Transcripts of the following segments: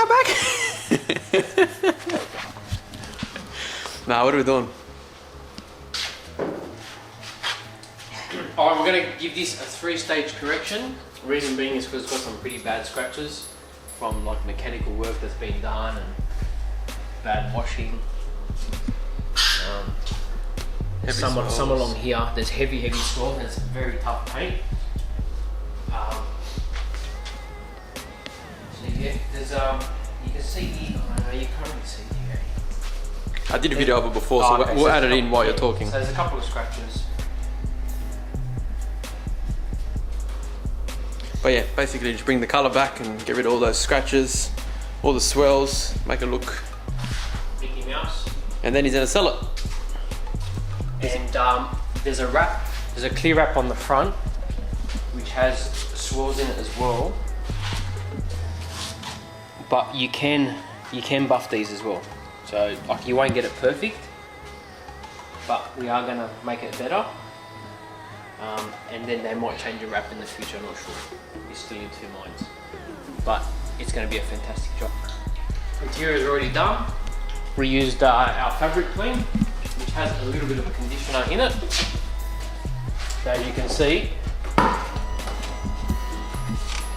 car back. Nah, what are we doing? Alright, we're going to give this a 3-stage correction. Reason being is because it's got some pretty bad scratches from like mechanical work that's been done and bad washing. Some along here, there's heavy swirls and it's very tough paint. So yeah, there's you can see here, you can't really see here. I did a video of it before, so okay, we'll add it in while you're talking. So there's a couple of scratches. But yeah, basically just bring the colour back and get rid of all those scratches, all the swirls, make it look Mickey Mouse. and then he's gonna sell it. And there's a clear wrap on the front, which has swirls in it as well. But you can buff these as well. So like you won't get it perfect, but we are gonna make it better. And then they might change a wrap in the future, I'm not sure. It's still in 2 minds. But it's gonna be a fantastic job. Interior is already done. Reused our fabric clean, which has a little bit of a conditioner in it. So as you can see,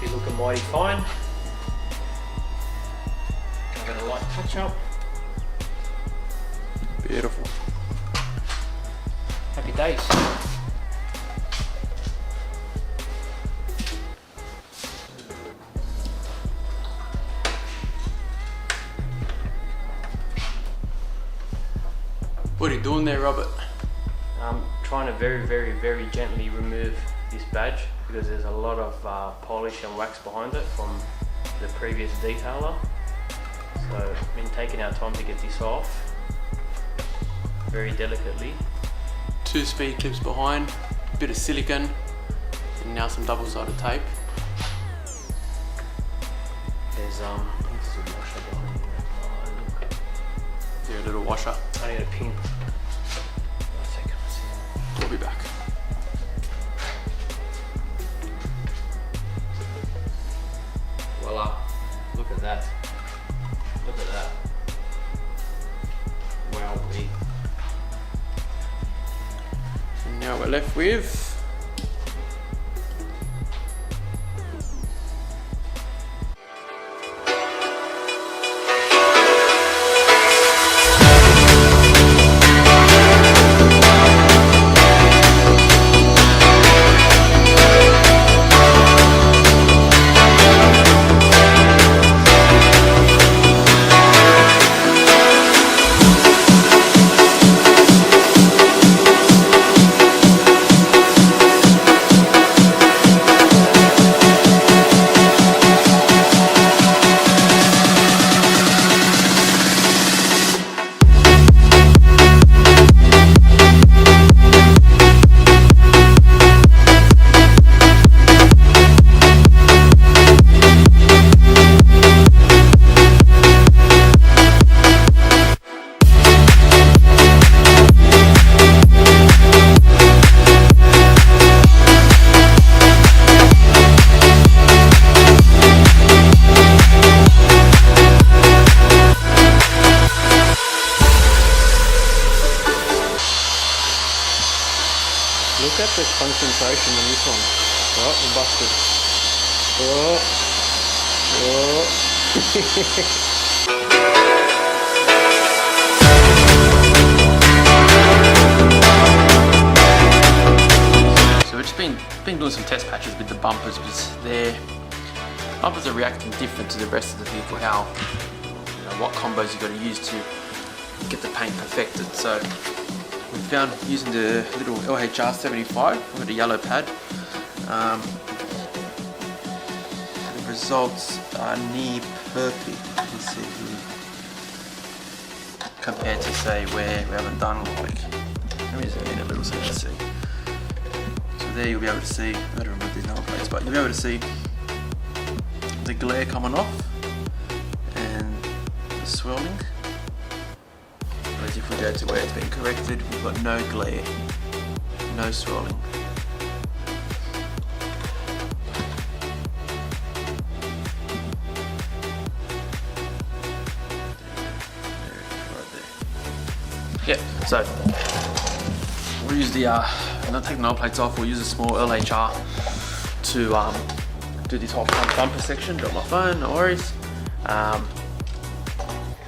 it's looking mighty fine. I've got a light touch up. Beautiful. Happy days. What are you doing there, Robert? I'm trying to very gently remove this badge because there's a lot of polish and wax behind it from the previous detailer. So I've been taking our time to get this off very delicately. 2 speed clips behind, a bit of silicone, and now some double-sided tape. There's a washer behind here. Oh, look. Yeah, a little washer. I need a pin. We'll be back. Voila. Look at that. Look at that. Wow. And now we're left with look at the concentration on this one. Oh, we busted. Oh. So we've just been doing some test patches with the bumpers because their bumpers are reacting different to the rest of the vehicle. How, what combos you've got to use to get the paint perfected. So we found using the little LHR 75 with a yellow pad, the results are near perfect. You see here, compared to say where we haven't done like. Let me zoom in a little so you can see. So there you'll be able to see. I don't remember these number plates, but you'll be able to see the glare coming off and the swirling. Whereas if we go to where it's been corrected, we've got no glare, no swirling. Yeah, so we'll use the, not take the null plates off, we'll use a small LHR to do this whole front bumper section. Drop my phone, no worries.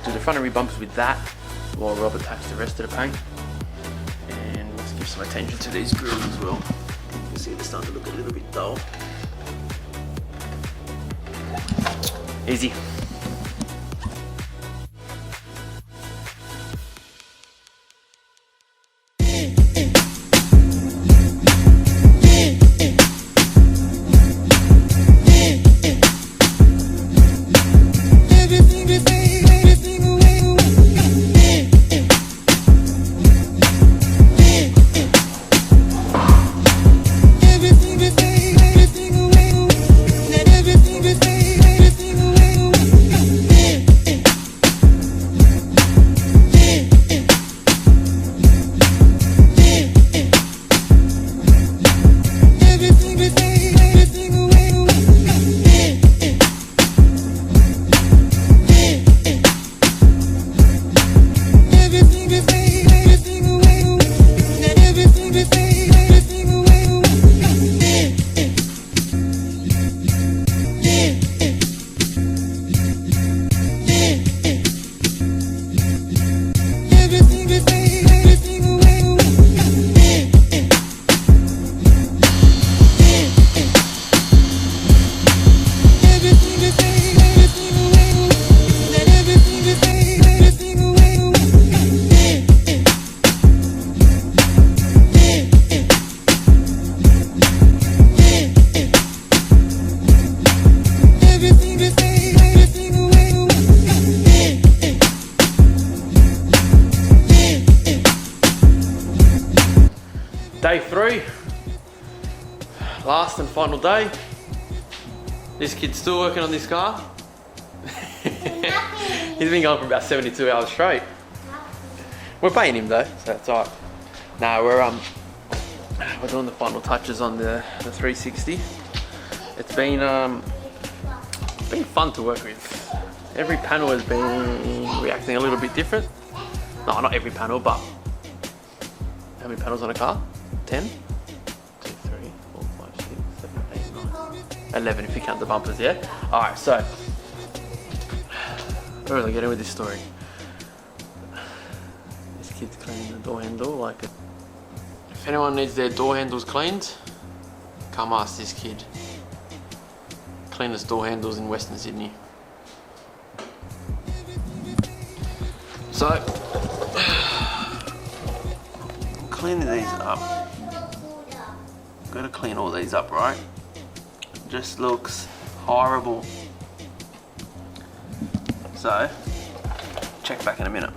Do the front and rear bumpers with that while Rob attacks the rest of the paint. And let's give some attention to these grills as well. You can see they're starting to look a little bit dull. Easy. Day 3, last and final day. This kid's still working on this car. He's been going for about 72 hours straight. We're paying him though, so it's alright. Now we're doing the final touches on the 360. It's been fun to work with. Every panel has been reacting a little bit different. No, not every panel, but how many panels on a car? 10? 2, 3, 4, 5, 6, 7, 8, 9, 11 if you count the bumpers, yeah? Alright, so where was I getting with this story? This kid's cleaning the door handle like it. If anyone needs their door handles cleaned, come ask this kid. Cleanest door handles in Western Sydney. So, cleaning these up. Gotta clean all these up, right? Just looks horrible. So, check back in a minute.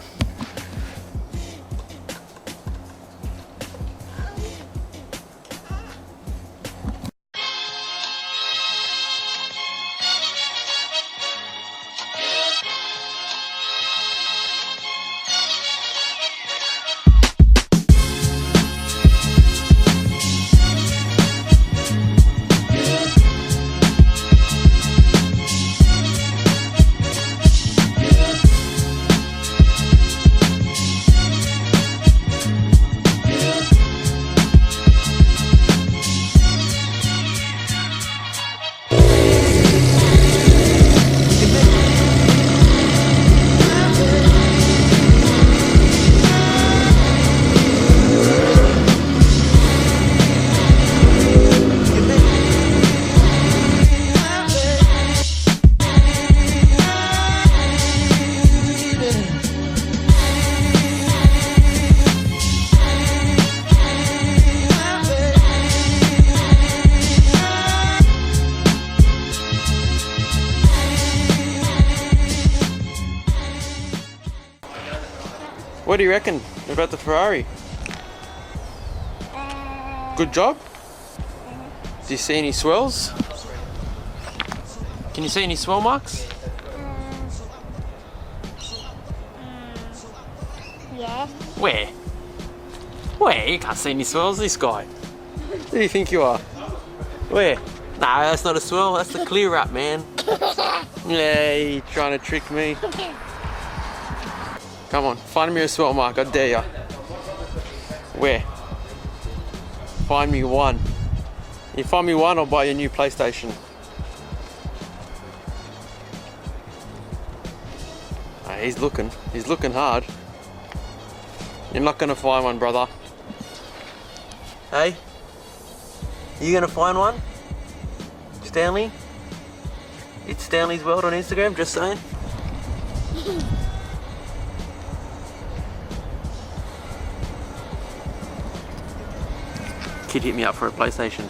What do you reckon about the Ferrari? Good job? Do you see any swirls? Can you see any swirl marks? Yeah. Where? Where? You can't see any swirls, this guy. Who do you think you are? Where? Nah, that's not a swirl, that's the clear wrap, man. Yeah, you trying to trick me. Come on, find me a swirl mark, I dare ya. Where? Find me one. You find me one, I'll buy you a new PlayStation. He's looking hard. You're not gonna find one, brother. Hey? You gonna find one? Stanley? It's Stanley's World on Instagram, just saying. Kid hit me up for a PlayStation.